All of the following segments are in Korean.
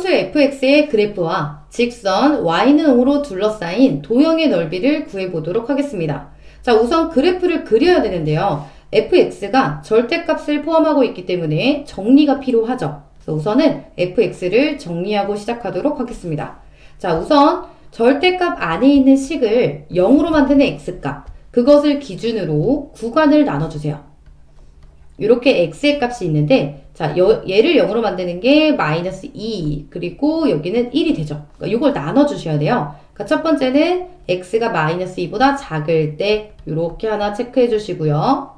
함수 fx의 그래프와 직선 y는 5로 둘러싸인 도형의 넓이를 구해보도록 하겠습니다. 자, 우선 그래프를 그려야 되는데요. fx가 절대값을 포함하고 있기 때문에 정리가 필요하죠. 그래서 우선은 fx를 정리하고 시작하도록 하겠습니다. 자, 우선 절대값 안에 있는 식을 0으로 만드는 x값, 그것을 기준으로 구간을 나눠주세요. 이렇게 x의 값이 있는데, 자, 얘를 0으로 만드는 게 마이너스 2, 그리고 여기는 1이 되죠. 그러니까 이걸 나눠주셔야 돼요. 그러니까 첫 번째는 x가 마이너스 2보다 작을 때 이렇게 하나 체크해 주시고요.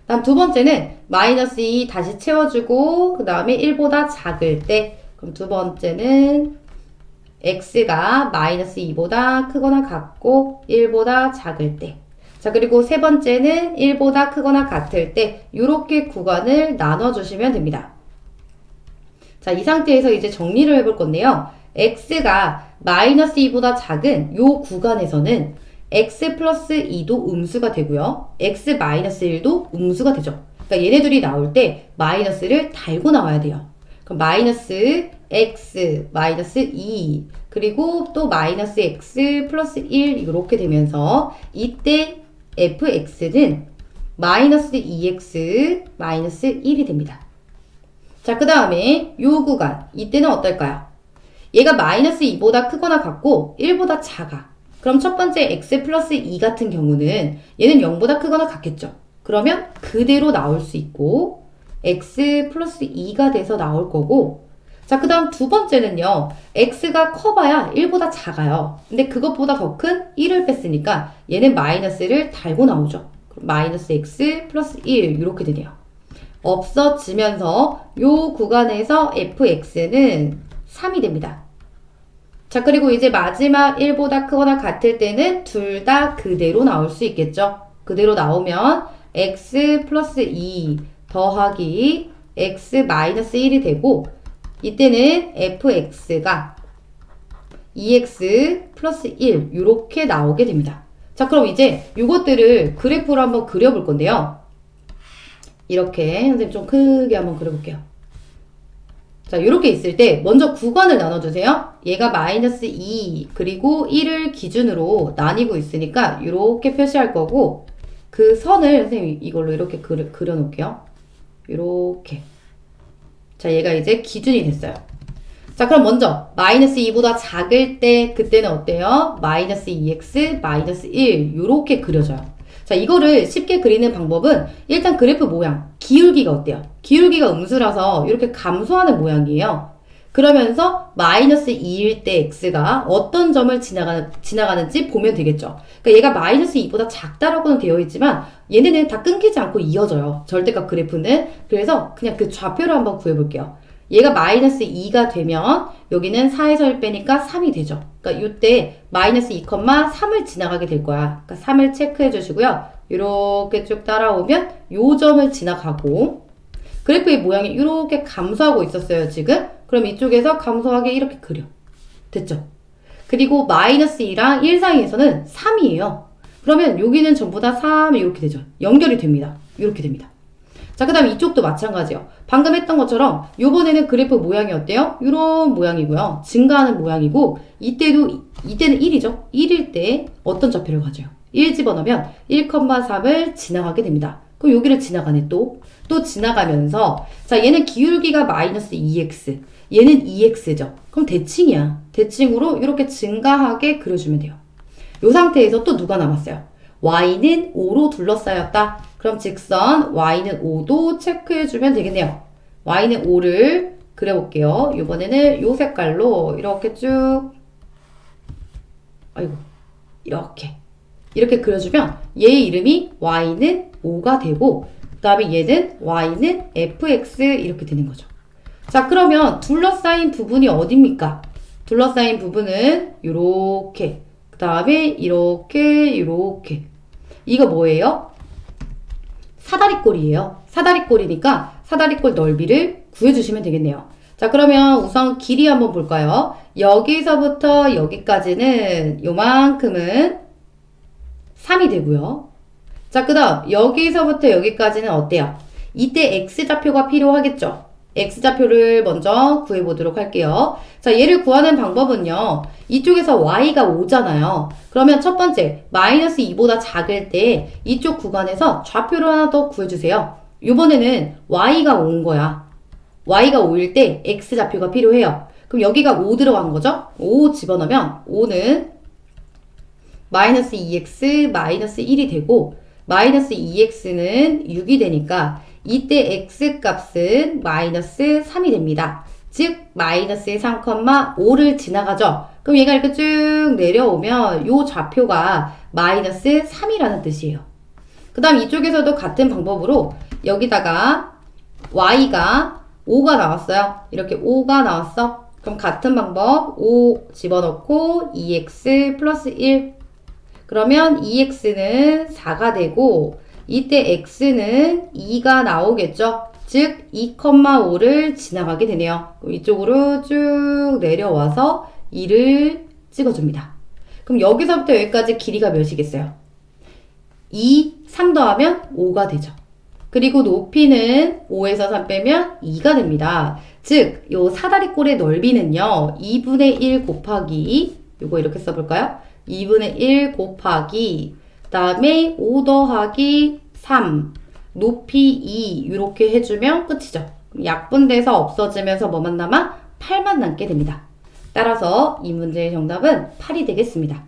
다음 두 번째는 마이너스 2 다시 채워주고, 그 다음에 1보다 작을 때, 그럼 두 번째는 x가 마이너스 2보다 크거나 같고 1보다 작을 때. 자, 그리고 세 번째는 1보다 크거나 같을 때 이렇게 구간을 나눠주시면 됩니다. 자, 이 상태에서 이제 정리를 해볼 건데요. x가 마이너스 2보다 작은 이 구간에서는 x 플러스 2도 음수가 되고요. x 마이너스 1도 음수가 되죠. 그러니까 얘네들이 나올 때 마이너스를 달고 나와야 돼요. 그럼 마이너스 x 마이너스 2 그리고 또 마이너스 x 플러스 1 이렇게 되면서 이때 fx는 마이너스 2x 마이너스 1이 됩니다. 자, 그 다음에 요 구간 이때는 어떨까요? 얘가 마이너스 2보다 크거나 같고 1보다 작아. 그럼 첫 번째 x 플러스 2 같은 경우는 얘는 0보다 크거나 같겠죠. 그러면 그대로 나올 수 있고 x 플러스 2가 돼서 나올 거고, 자, 그 다음 두 번째는요. x가 커봐야 1보다 작아요. 근데 그것보다 더 큰 1을 뺐으니까 얘는 마이너스를 달고 나오죠. 그럼 마이너스 x 플러스 1 이렇게 되네요. 없어지면서 요 구간에서 fx는 3이 됩니다. 자, 그리고 이제 마지막 1보다 크거나 같을 때는 둘 다 그대로 나올 수 있겠죠. 그대로 나오면 x 플러스 2 더하기 x 마이너스 1이 되고, 이때는 fx가 2x 플러스 1 이렇게 나오게 됩니다. 자, 그럼 이제 이것들을 그래프로 한번 그려볼 건데요. 이렇게 선생님 좀 크게 한번 그려볼게요. 자, 이렇게 있을 때 먼저 구간을 나눠주세요. 얘가 마이너스 2 그리고 1을 기준으로 나뉘고 있으니까 이렇게 표시할 거고, 그 선을 선생님 이걸로 이렇게 그려놓을게요. 이렇게. 자, 얘가 이제 기준이 됐어요. 자, 그럼 먼저 마이너스 2보다 작을 때 그때는 어때요? 마이너스 2x 마이너스 1 이렇게 그려져요. 자, 이거를 쉽게 그리는 방법은 일단 그래프 모양, 기울기가 어때요? 기울기가 음수라서 이렇게 감소하는 모양이에요. 그러면서 마이너스 2일 때 x가 어떤 점을 지나가는지 보면 되겠죠. 그러니까 얘가 마이너스 2보다 작다라고는 되어 있지만 얘네는 다 끊기지 않고 이어져요. 절대값 그래프는. 그래서 그냥 그 좌표를 한번 구해볼게요. 얘가 마이너스 2가 되면 여기는 4에서 1 빼니까 3이 되죠. 그러니까 이때 마이너스 2,3을 지나가게 될 거야. 그러니까 3을 체크해 주시고요. 이렇게 쭉 따라오면 요 점을 지나가고, 그래프의 모양이 이렇게 감소하고 있었어요, 지금. 그럼 이쪽에서 감소하게 이렇게 그려. 됐죠? 그리고 마이너스 2랑 1 사이에서는 3이에요. 그러면 여기는 전부 다 3 이렇게 되죠. 연결이 됩니다. 이렇게 됩니다. 자, 그 다음 이쪽도 마찬가지예요. 방금 했던 것처럼 요번에는 그래프 모양이 어때요? 이런 모양이고요. 증가하는 모양이고, 이때는 1이죠. 1일 때 어떤 좌표를 가져요? 1 집어넣으면 1,3을 지나가게 됩니다. 그럼 여기를 지나가네, 또 지나가면서, 자, 얘는 기울기가 마이너스 2x, 얘는 2x죠. 그럼 대칭이야. 대칭으로 이렇게 증가하게 그려주면 돼요. 이 상태에서 또 누가 남았어요? y는 5로 둘러싸였다. 그럼 직선 y는 5도 체크해주면 되겠네요. y는 5를 그려볼게요. 이번에는 이 색깔로 이렇게 쭉, 아이고, 이렇게 그려주면 얘의 이름이 y는 5가 되고, 그 다음에 얘는 y는 fx 이렇게 되는 거죠. 자, 그러면 둘러싸인 부분이 어딥니까? 둘러싸인 부분은 요렇게, 그 다음에 이렇게. 이거 뭐예요? 사다리꼴이에요. 사다리꼴이니까 사다리꼴 넓이를 구해주시면 되겠네요. 자, 그러면 우선 길이 한번 볼까요? 여기서부터 여기까지는 요만큼은 3이 되고요. 자, 그 다음 여기서부터 여기까지는 어때요? 이때 x좌표가 필요하겠죠? x좌표를 먼저 구해보도록 할게요. 자, 얘를 구하는 방법은요. 이쪽에서 y가 5잖아요. 그러면 첫 번째, 마이너스 2보다 작을 때 이쪽 구간에서 좌표를 하나 더 구해주세요. 이번에는 y가 5인 거야. y가 5일 때 x좌표가 필요해요. 그럼 여기가 5 들어간 거죠? 5 집어넣으면 5는 마이너스 2x 마이너스 1이 되고 마이너스 2x는 6이 되니까 이때 x 값은 마이너스 3이 됩니다. 즉 마이너스 3,5를 지나가죠. 그럼 얘가 이렇게 쭉 내려오면 이 좌표가 마이너스 3이라는 뜻이에요. 그 다음 이쪽에서도 같은 방법으로 여기다가 y가 5가 나왔어요. 이렇게 5가 나왔어. 그럼 같은 방법 5 집어넣고 2x 플러스 1 그러면 2x는 4가 되고 이때 x는 2가 나오겠죠. 즉 2,5를 지나가게 되네요. 그럼 이쪽으로 쭉 내려와서 2를 찍어줍니다. 그럼 여기서부터 여기까지 길이가 몇이겠어요? 2, 3 더하면 5가 되죠. 그리고 높이는 5에서 3 빼면 2가 됩니다. 즉, 요 사다리꼴의 넓이는요, 2분의 1 곱하기, 요거 이렇게 써볼까요? 2분의 1 곱하기, 그 다음에 5 더하기 3, 높이 2, 이렇게 해주면 끝이죠. 약분돼서 없어지면서 뭐만 남아? 8만 남게 됩니다. 따라서 이 문제의 정답은 8이 되겠습니다.